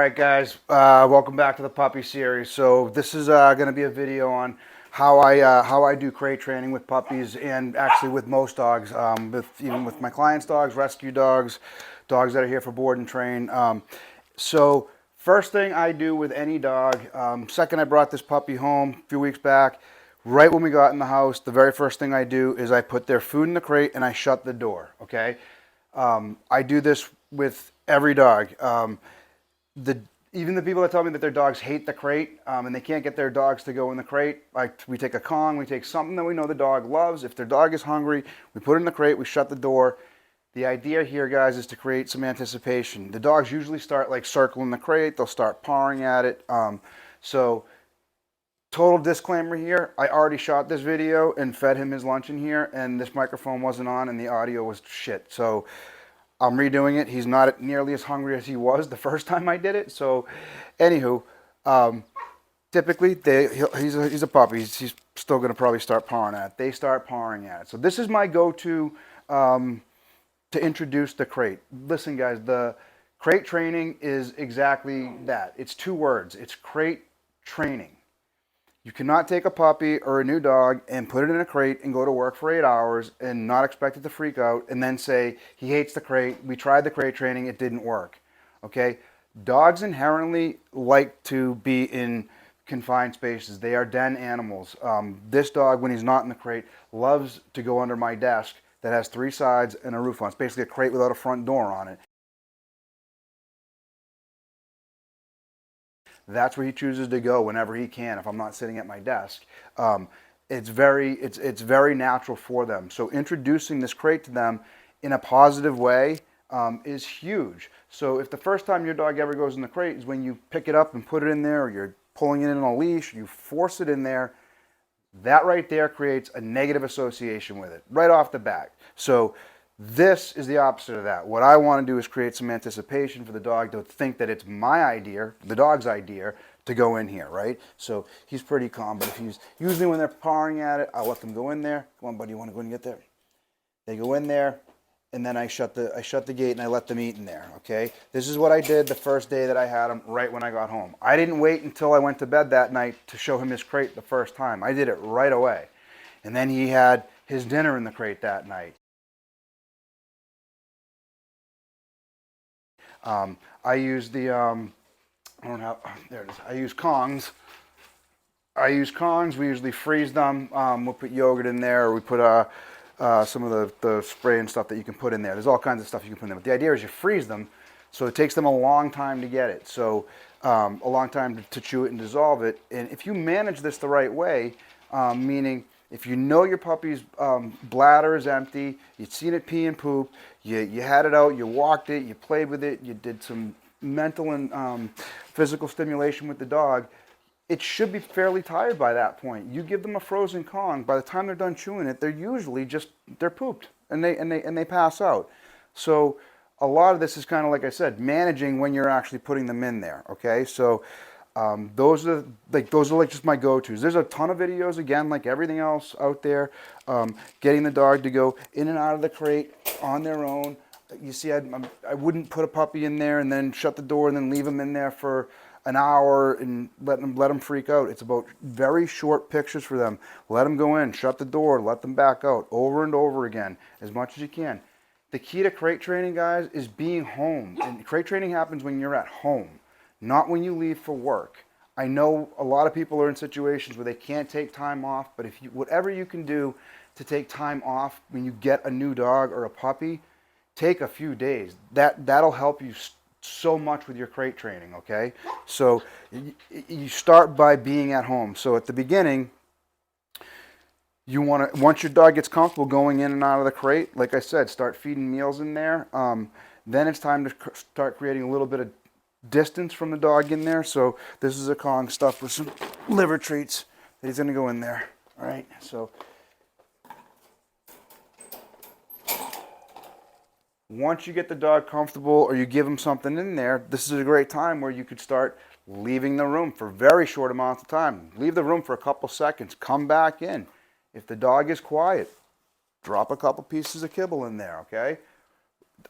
Alright guys, welcome back to the puppy series. So this is going to be a video on how I do crate training with puppies and actually with most dogs, even with my clients' dogs, rescue dogs, dogs that are here for board and train. So first thing I do with any dog, second I brought this puppy home a few weeks back, right when we got in the house, the very first thing I do is I put their food in the crate and I shut the door, okay? I do this with every dog. Even the people that tell me that their dogs hate the crate and they can't get their dogs to go in the crate, like we take a Kong, we take something that we know the dog loves. If their dog is hungry, we put it in the crate, we shut the door. The idea here, guys, is to create some anticipation. The dogs usually start like circling the crate, they'll start pawing at it. So total disclaimer here, I already shot this video and fed him his lunch in here, and this microphone wasn't on and the audio was shit. So I'm redoing it. He's not nearly as hungry as he was the first time I did it. So, anywho, typically he's a puppy. He's still going to probably start pawing at it. They start pawing at it. So this is my go-to to introduce the crate. Listen, guys, the crate training is exactly that. It's two words. It's crate training. You cannot take a puppy or a new dog and put it in a crate and go to work for 8 hours and not expect it to freak out and then say, he hates the crate, we tried the crate training, it didn't work. Okay? Dogs inherently like to be in confined spaces. They are den animals. This dog, when he's not in the crate, loves to go under my desk that has 3 sides and a roof on it. It's basically a crate without a front door on it. That's where he chooses to go whenever he can if I'm not sitting at my desk. It's very natural for them. So introducing this crate to them in a positive way is huge. So if the first time your dog ever goes in the crate is when you pick it up and put it in there, or you're pulling it in on a leash, you force it in there, that right there creates a negative association with it right off the bat. So this is the opposite of that. What I want to do is create some anticipation for the dog to think that it's my idea, the dog's idea, to go in here, right? So he's pretty calm, but if he's, usually when they're pawing at it, I'll let them go in there. Come on, buddy, you want to go and get there? They go in there, and then I shut the gate and I let them eat in there, okay? This is what I did the first day that I had him right when I got home. I didn't wait until I went to bed that night to show him his crate the first time. I did it right away. And then he had his dinner in the crate that night. I use the, I don't know, there it is. I use Kongs. We usually freeze them. We'll put yogurt in there, or we put some of the spray and stuff that you can put in there. There's all kinds of stuff you can put in there. But the idea is you freeze them, so it takes them a long time to get it. So a long time to chew it and dissolve it. And if you manage this the right way, meaning if you know your puppy's bladder is empty, you've seen it pee and poop, you had it out, you walked it, you played with it, you did some mental and physical stimulation with the dog, it should be fairly tired by that point. You give them a frozen Kong, by the time they're done chewing it, they're usually just, they're pooped and they pass out. So a lot of this is kind of, like I said, managing when you're actually putting them in there, okay? So those are like just my go-tos. There's a ton of videos, again, like everything else out there, getting the dog to go in and out of the crate on their own. You see, I wouldn't put a puppy in there and then shut the door and then leave them in there for an hour and let them freak out. It's about very short pictures for them. Let them go in, shut the door, let them back out over and over again as much as you can. The key to crate training, guys, is being home. And crate training happens when you're at home, not when you leave for work. I know a lot of people are in situations where they can't take time off, but if you, whatever you can do to take time off when you get a new dog or a puppy, take a few days. That'll help you so much with your crate training, okay? So you start by being at home. So at the beginning, you want to, once your dog gets comfortable going in and out of the crate, like I said, start feeding meals in there. Then it's time to start creating a little bit of distance from the dog in there. So this is a Kong stuffed with some liver treats that he's going to go in there. All right, so once you get the dog comfortable or you give him something in there, this is a great time where you could start leaving the room for very short amounts of time. Leave the room for a couple seconds, come back in. If the dog is quiet, drop a couple pieces of kibble in there, okay?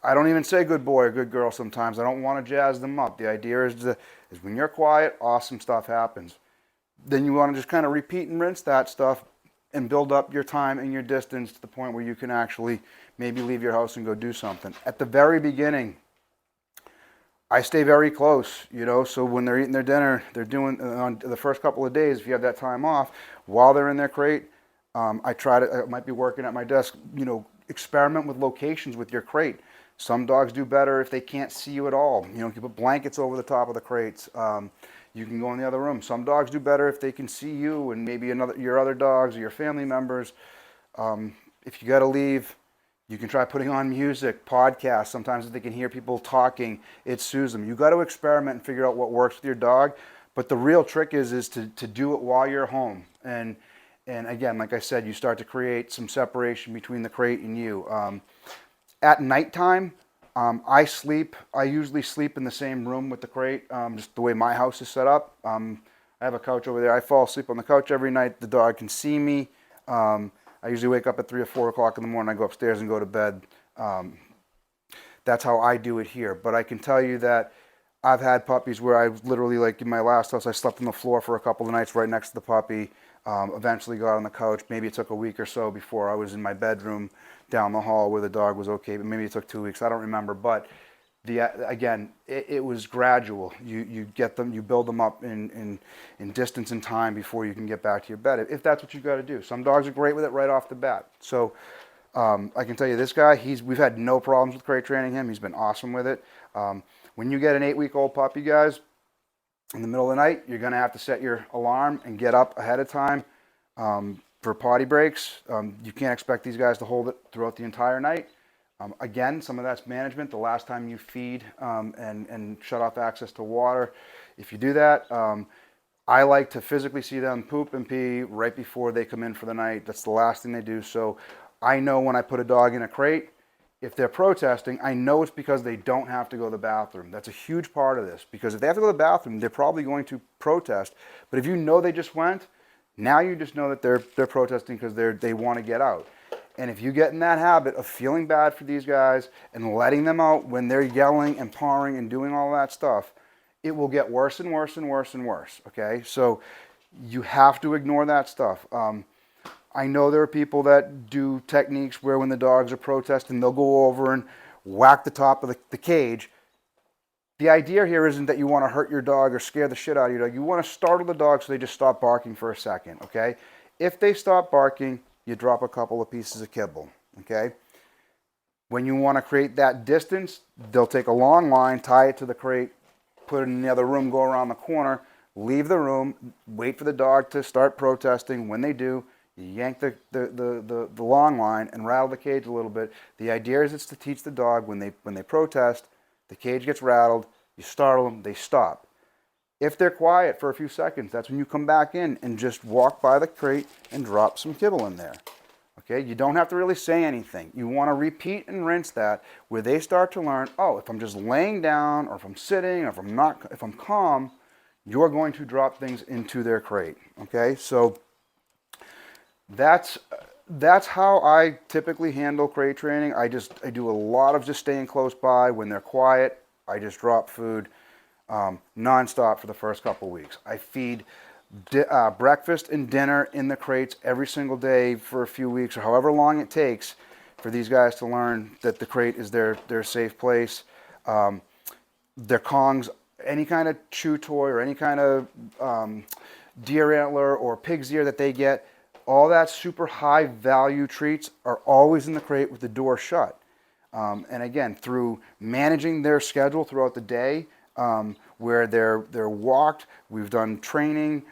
I don't even say good boy or good girl sometimes. I don't want to jazz them up. The idea is when you're quiet, awesome stuff happens. Then you want to just kind of repeat and rinse that stuff and build up your time and your distance to the point where you can actually maybe leave your house and go do something. At the very beginning, I stay very close, so when they're eating their dinner, they're doing, on the first couple of days, if you have that time off, while they're in their crate, I might be working at my desk, experiment with locations with your crate. Some dogs do better if they can't see you at all. You can put blankets over the top of the crates. You can go in the other room. Some dogs do better if they can see you and maybe your other dogs or your family members. If you got to leave, you can try putting on music, podcasts. Sometimes if they can hear people talking, it soothes them. You got to experiment and figure out what works with your dog. But the real trick is to do it while you're home. And again, like I said, you start to create some separation between the crate and you. At nighttime, I usually sleep in the same room with the crate, just the way my house is set up. I have a couch over there. I fall asleep on the couch every night. The dog can see me. I usually wake up at 3 or 4 o'clock in the morning. I go upstairs and go to bed. That's how I do it here. But I can tell you that I've had puppies where I literally, like in my last house, I slept on the floor for a couple of nights right next to the puppy. Eventually got on the couch. Maybe it took a week or so before I was in my bedroom down the hall where the dog was okay. But maybe it took 2 weeks. I don't remember. But again, it was gradual. You get them, you build them up in distance and time before you can get back to your bed, if that's what you got to do. Some dogs are great with it right off the bat. So I can tell you this guy, we've had no problems with crate training him. He's been awesome with it. When you get an 8-week-old puppy, guys, in the middle of the night, you're going to have to set your alarm and get up ahead of time for potty breaks. You can't expect these guys to hold it throughout the entire night. Again, some of that's management. The last time you feed and shut off access to water, if you do that, I like to physically see them poop and pee right before they come in for the night. That's the last thing they do. So I know when I put a dog in a crate, if they're protesting, I know it's because they don't have to go to the bathroom. That's a huge part of this, because if they have to go to the bathroom, they're probably going to protest. But if you know they just went, now you just know that they're protesting because they want to get out. And if you get in that habit of feeling bad for these guys and letting them out when they're yelling and pawing and doing all that stuff, it will get worse and worse and worse and worse, okay? So you have to ignore that stuff. I know there are people that do techniques where when the dogs are protesting, they'll go over and whack the top of the cage. The idea here isn't that you want to hurt your dog or scare the shit out of your dog. You want to startle the dog so they just stop barking for a second, okay? If they stop barking, you drop a couple of pieces of kibble, okay? When you want to create that distance, they'll take a long line, tie it to the crate, put it in the other room, go around the corner, leave the room, wait for the dog to start protesting. When they do, you yank the long line and rattle the cage a little bit. The idea is it's to teach the dog when they protest, the cage gets rattled, you startle them, they stop. If they're quiet for a few seconds, that's when you come back in and just walk by the crate and drop some kibble in there. Okay, you don't have to really say anything. You want to repeat and rinse that where they start to learn, oh, if I'm just laying down or if I'm sitting or if I'm calm, you're going to drop things into their crate. Okay, so that's how I typically handle crate training. I do a lot of just staying close by. When they're quiet, I just drop food nonstop for the first couple weeks. I feed breakfast and dinner in the crates every single day for a few weeks, or however long it takes for these guys to learn that the crate is their safe place. Their Kongs, any kind of chew toy or any kind of deer antler or pig's ear that they get, all that super high value treats are always in the crate with the door shut. And again, through managing their schedule throughout the day, where they're walked, we've done training,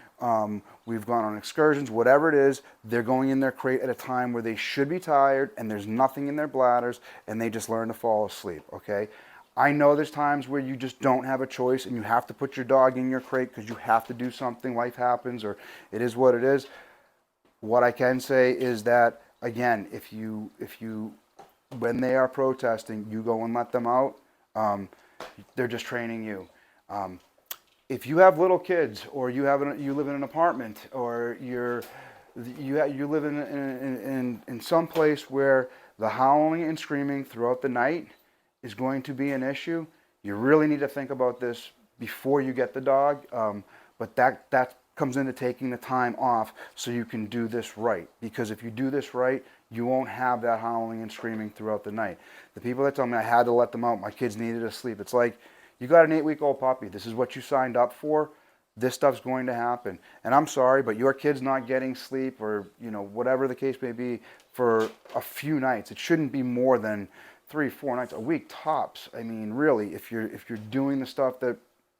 we've gone on excursions, whatever it is, they're going in their crate at a time where they should be tired and there's nothing in their bladders and they just learn to fall asleep, okay? I know there's times where you just don't have a choice and you have to put your dog in your crate because you have to do something, life happens, or it is what it is. What I can say is that, again, if you when they are protesting, you go and let them out, they're just training you. If you have little kids, or you live in an apartment, or you live in some place where the howling and screaming throughout the night is going to be an issue, you really need to think about this before you get the dog. But that comes into taking the time off so you can do this right. Because if you do this right, you won't have that howling and screaming throughout the night. The people that tell me I had to let them out, my kids needed to sleep. It's like, you got an 8-week-old puppy. This is what you signed up for. This stuff's going to happen. And I'm sorry, but your kid's not getting sleep, or whatever the case may be, for a few nights. It shouldn't be more than 3-4 nights a week tops. I mean, really, if you're doing the stuff that I'm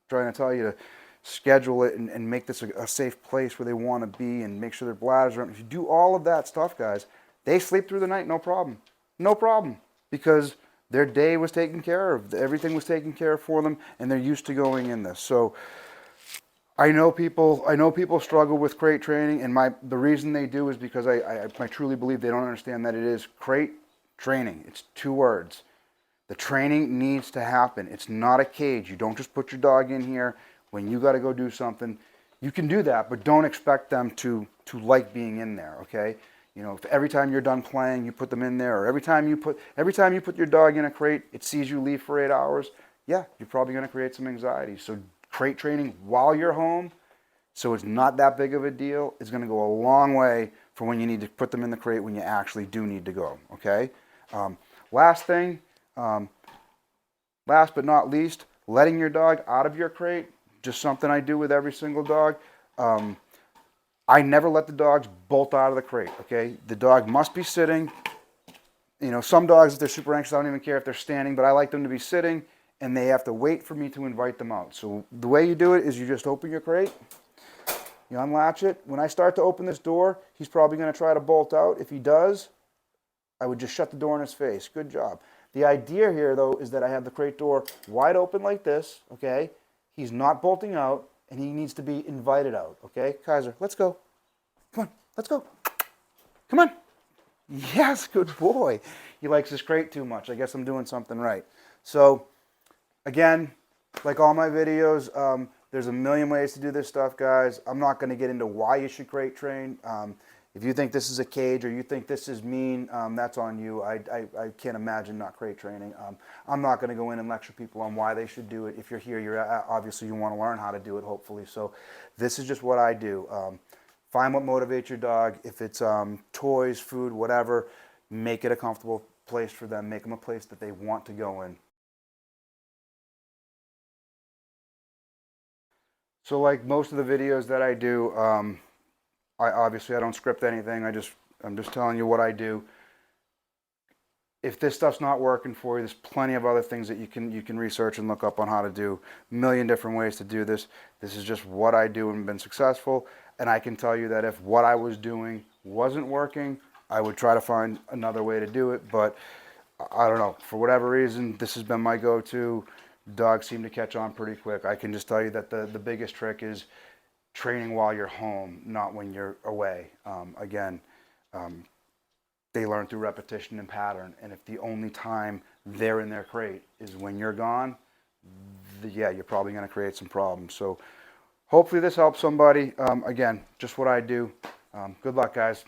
trying to tell you to schedule it and make this a safe place where they want to be and make sure their bladders are empty. If you do all of that stuff, guys, they sleep through the night, no problem. No problem. Because their day was taken care of. Everything was taken care of for them, and they're used to going in this. So I know people struggle with crate training, and the reason they do is because I truly believe they don't understand that it is crate training. It's 2 words. The training needs to happen. It's not a cage. You don't just put your dog in here when you got to go do something. You can do that, but don't expect them to like being in there, okay? If every time you're done playing, you put them in there, or every time you put your dog in a crate, it sees you leave for 8 hours, yeah, you're probably going to create some anxiety. So crate training while you're home, so it's not that big of a deal, is going to go a long way for when you need to put them in the crate when you actually do need to go, okay? Last thing, last but not least, letting your dog out of your crate, just something I do with every single dog. I never let the dogs bolt out of the crate, okay? The dog must be sitting. Some dogs, if they're super anxious, I don't even care if they're standing, but I like them to be sitting, and they have to wait for me to invite them out. So the way you do it is you just open your crate, you unlatch it. When I start to open this door, he's probably going to try to bolt out. If he does, I would just shut the door in his face. Good job. The idea here, though, is that I have the crate door wide open like this, okay? He's not bolting out, and he needs to be invited out, okay? Kaiser, let's go. Come on, let's go. Come on. Yes, good boy. He likes his crate too much. I guess I'm doing something right. So, again, like all my videos, there's a million ways to do this stuff, guys. I'm not going to get into why you should crate train. If you think this is a cage or you think this is mean, that's on you. I can't imagine not crate training. I'm not going to go in and lecture people on why they should do it. If you're here, you're obviously you want to learn how to do it, hopefully. So this is just what I do. Find what motivates your dog. If it's toys, food, whatever, make it a comfortable place for them. Make them a place that they want to go in. So like most of the videos that I do, I don't script anything. I'm just telling you what I do. If this stuff's not working for you, there's plenty of other things that you can research and look up on how to do. A million different ways to do this. This is just what I do and been successful. And I can tell you that if what I was doing wasn't working, I would try to find another way to do it. But I don't know, for whatever reason, this has been my go-to. Dogs seem to catch on pretty quick. I can just tell you that the biggest trick is training while you're home, not when you're away. They learn through repetition and pattern, and if the only time they're in their crate is when you're gone, yeah, you're probably going to create some problems. So hopefully this helps somebody. Again, just what I do. Good luck, guys.